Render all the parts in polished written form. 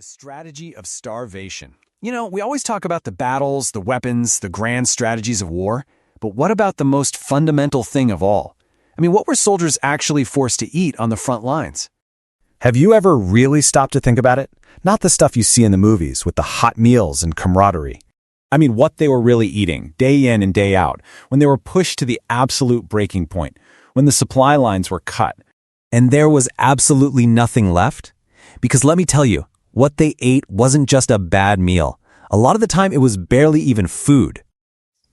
The strategy of starvation. We always talk about the battles, the weapons, the grand strategies of war, but what about the most fundamental thing of all? What were soldiers actually forced to eat on the front lines? Have you ever really stopped to think about it? Not the stuff you see in the movies with the hot meals and camaraderie. What they were really eating, day in and day out, when they were pushed to the absolute breaking point, when the supply lines were cut, and there was absolutely nothing left? Because let me tell you, what they ate wasn't just a bad meal. A lot of the time, it was barely even food.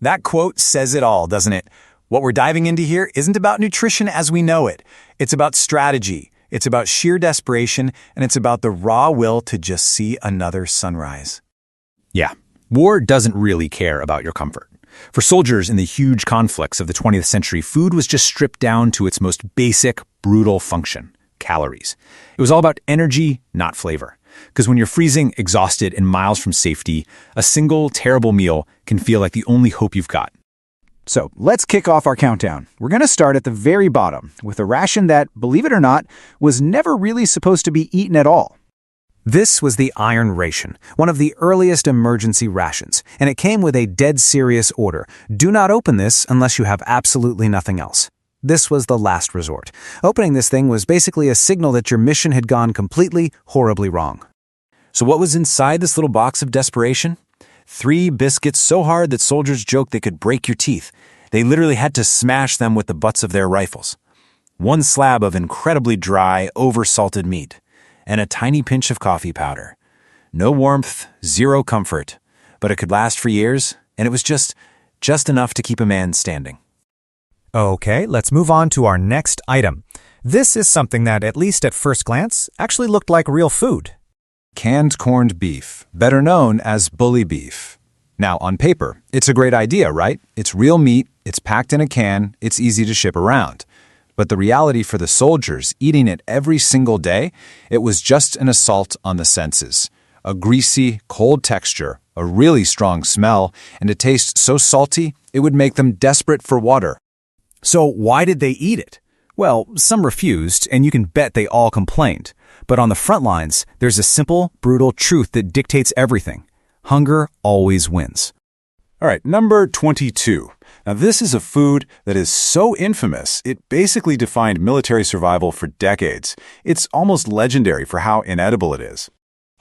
That quote says it all, doesn't it? What we're diving into here isn't about nutrition as we know it. It's about strategy. It's about sheer desperation, and it's about the raw will to just see another sunrise. Yeah, war doesn't really care about your comfort. For soldiers in the huge conflicts of the 20th century, food was just stripped down to its most basic, brutal function: calories. It was all about energy, not flavor. Because when you're freezing, exhausted, and miles from safety, a single terrible meal can feel like the only hope you've got. So let's kick off our countdown. We're going to start at the very bottom with a ration that, believe it or not, was never really supposed to be eaten at all. This was the Iron Ration, one of the earliest emergency rations, and it came with a dead serious order. Do not open this unless you have absolutely nothing else. This was the last resort. Opening this thing was basically a signal that your mission had gone completely, horribly wrong. So what was inside this little box of desperation? 3 biscuits so hard that soldiers joked they could break your teeth. They literally had to smash them with the butts of their rifles. 1 slab of incredibly dry, over-salted meat, and a tiny pinch of coffee powder. No warmth, 0 comfort, but it could last for years, and it was just enough to keep a man standing. Okay, let's move on to our next item. This is something that, at least at first glance, actually looked like real food. Canned corned beef, better known as bully beef. Now, on paper, it's a great idea, right? It's real meat, it's packed in a can, it's easy to ship around. But the reality for the soldiers eating it every single day, it was just an assault on the senses. A greasy, cold texture, a really strong smell, and a taste so salty it would make them desperate for water. So why did they eat it? Well, some refused, and you can bet they all complained. But on the front lines, there's a simple, brutal truth that dictates everything. Hunger always wins. All right, number 22. Now, this is a food that is so infamous, it basically defined military survival for decades. It's almost legendary for how inedible it is.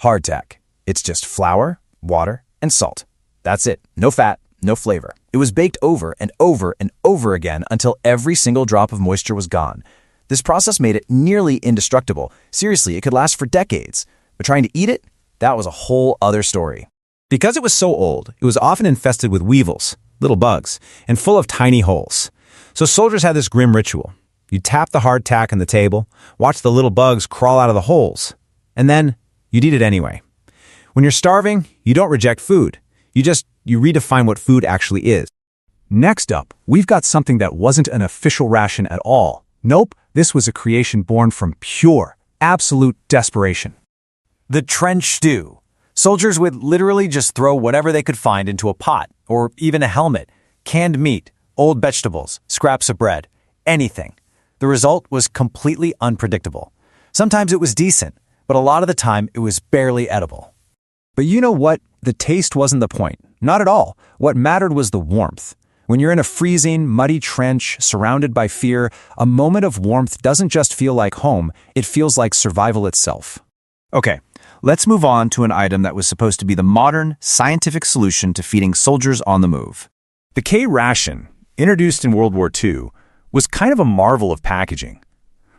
Hardtack. It's just flour, water, and salt. That's it. No fat, no flavor. It was baked over and over and over again until every single drop of moisture was gone. This process made it nearly indestructible. Seriously, it could last for decades. But trying to eat it? That was a whole other story. Because it was so old, it was often infested with weevils, little bugs, and full of tiny holes. So soldiers had this grim ritual. You'd tap the hardtack on the table, watch the little bugs crawl out of the holes, and then you'd eat it anyway. When you're starving, you don't reject food. You redefine what food actually is. Next up, we've got something that wasn't an official ration at all. Nope, this was a creation born from pure, absolute desperation. The trench stew. Soldiers would literally just throw whatever they could find into a pot, or even a helmet. Canned meat, old vegetables, scraps of bread, anything. The result was completely unpredictable. Sometimes it was decent, but a lot of the time it was barely edible. But you know what? The taste wasn't the point. Not at all. What mattered was the warmth. When you're in a freezing, muddy trench, surrounded by fear, a moment of warmth doesn't just feel like home, it feels like survival itself. Okay, let's move on to an item that was supposed to be the modern, scientific solution to feeding soldiers on the move. The K-Ration, introduced in World War II, was kind of a marvel of packaging.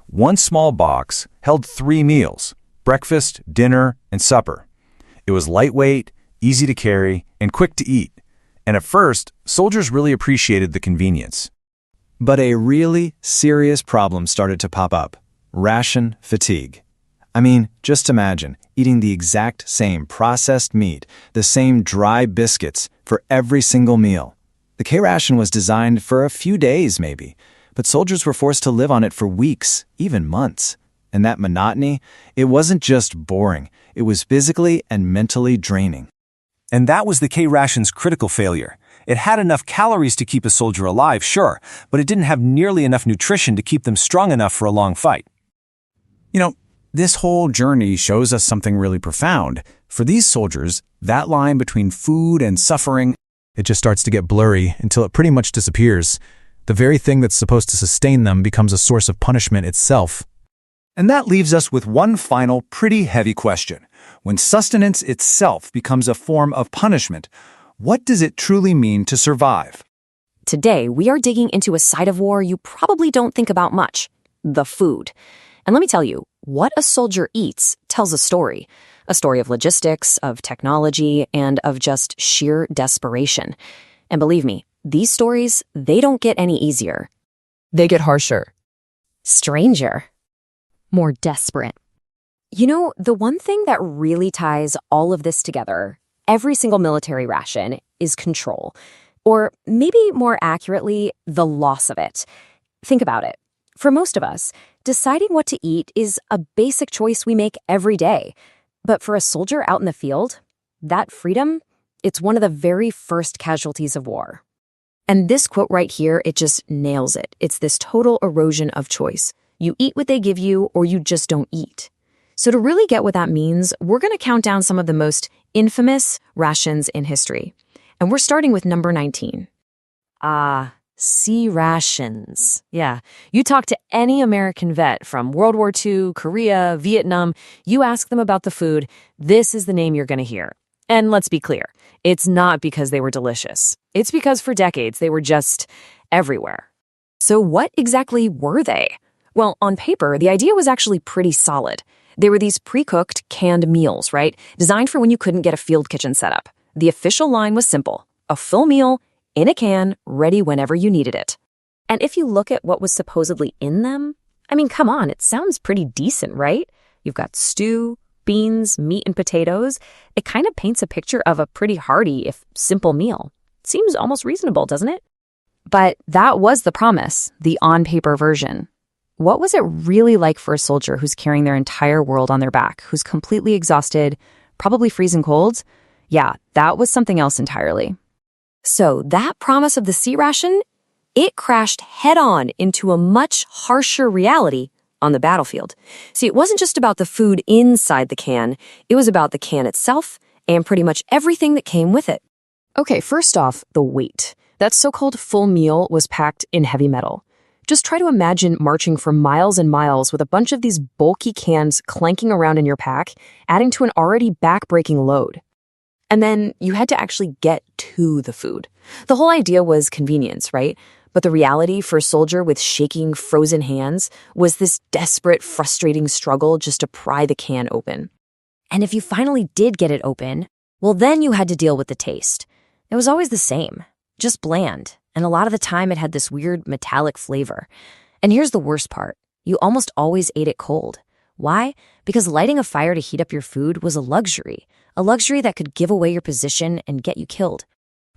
1 small box held 3 meals: breakfast, dinner, and supper. It was lightweight, easy to carry, and quick to eat. And at first, soldiers really appreciated the convenience. But a really serious problem started to pop up: ration fatigue. Just imagine eating the exact same processed meat, the same dry biscuits for every single meal. The K-Ration was designed for a few days maybe, but soldiers were forced to live on it for weeks, even months. And that monotony, it wasn't just boring, it was physically and mentally draining. And that was the K-Ration's critical failure. It had enough calories to keep a soldier alive, sure, but it didn't have nearly enough nutrition to keep them strong enough for a long fight. This whole journey shows us something really profound. For these soldiers, that line between food and suffering, It just starts to get blurry until it pretty much disappears. The very thing that's supposed to sustain them becomes a source of punishment itself. And that leaves us with one final, pretty heavy question. When sustenance itself becomes a form of punishment, what does it truly mean to survive? Today, we are digging into a side of war you probably don't think about much: the food. And let me tell you, what a soldier eats tells a story of logistics, of technology, and of just sheer desperation. And believe me, these stories, they don't get any easier. They get harsher. Stranger. More desperate. You know, the one thing that really ties all of this together, every single military ration, is control. Or maybe more accurately, the loss of it. Think about it. For most of us, deciding what to eat is a basic choice we make every day. But for a soldier out in the field, that freedom, it's one of the very first casualties of war. And this quote right here, it just nails it. It's this total erosion of choice. You eat what they give you, or you just don't eat. So to really get what that means, we're going to count down some of the most infamous rations in history. And we're starting with number 19. C-Rations. Yeah, you talk to any American vet from World War II, Korea, Vietnam, you ask them about the food, this is the name you're going to hear. And let's be clear, it's not because they were delicious. It's because for decades they were just everywhere. So what exactly were they? Well, on paper, the idea was actually pretty solid. They were these pre-cooked, canned meals, right? Designed for when you couldn't get a field kitchen set up. The official line was simple: a full meal, in a can, ready whenever you needed it. And if you look at what was supposedly in them, I mean, come on, it sounds pretty decent, right? You've got stew, beans, meat, and potatoes. It kind of paints a picture of a pretty hearty, if simple meal. Seems almost reasonable, doesn't it? But that was the promise, the on-paper version. What was it really like for a soldier who's carrying their entire world on their back, who's completely exhausted, probably freezing cold? Yeah, that was something else entirely. So that promise of the C-Ration, it crashed head-on into a much harsher reality on the battlefield. See, it wasn't just about the food inside the can, it was about the can itself and pretty much everything that came with it. Okay, first off, the weight. That so-called full meal was packed in heavy metal. Just try to imagine marching for miles and miles with a bunch of these bulky cans clanking around in your pack, adding to an already back-breaking load. And then you had to actually get to the food. The whole idea was convenience, right? But the reality for a soldier with shaking, frozen hands was this desperate, frustrating struggle just to pry the can open. And if you finally did get it open, well, then you had to deal with the taste. It was always the same, just bland. And a lot of the time it had this weird metallic flavor. And here's the worst part. You almost always ate it cold. Why? Because lighting a fire to heat up your food was a luxury that could give away your position and get you killed.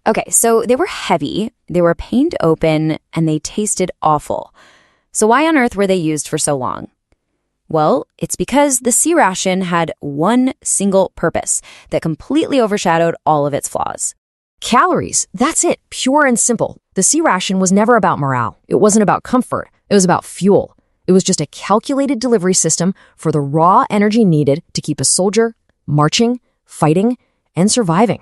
Okay, so they were heavy, they were a pain to open, and they tasted awful. So why on earth were they used for so long? Well, it's because the C-Ration had one single purpose that completely overshadowed all of its flaws. Calories, that's it, pure and simple. The C-Ration was never about morale. It wasn't about comfort. It was about fuel. It was just a calculated delivery system for the raw energy needed to keep a soldier marching, fighting, and surviving.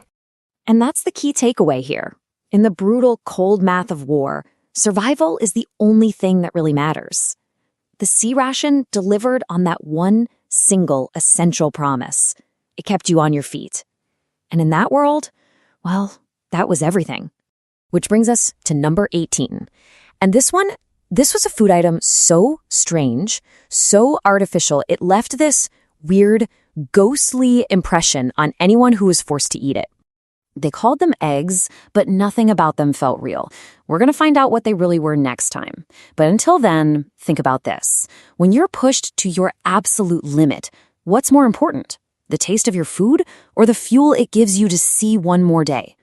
And that's the key takeaway here. In the brutal, cold math of war, survival is the only thing that really matters. The C-Ration delivered on that one single essential promise. It kept you on your feet. And in that world, well, that was everything. Which brings us to number 18. And this was a food item so strange, so artificial, it left this weird, ghostly impression on anyone who was forced to eat it. They called them eggs, but nothing about them felt real. We're going to find out what they really were next time. But until then, think about this. When you're pushed to your absolute limit, what's more important? The taste of your food or the fuel it gives you to see one more day?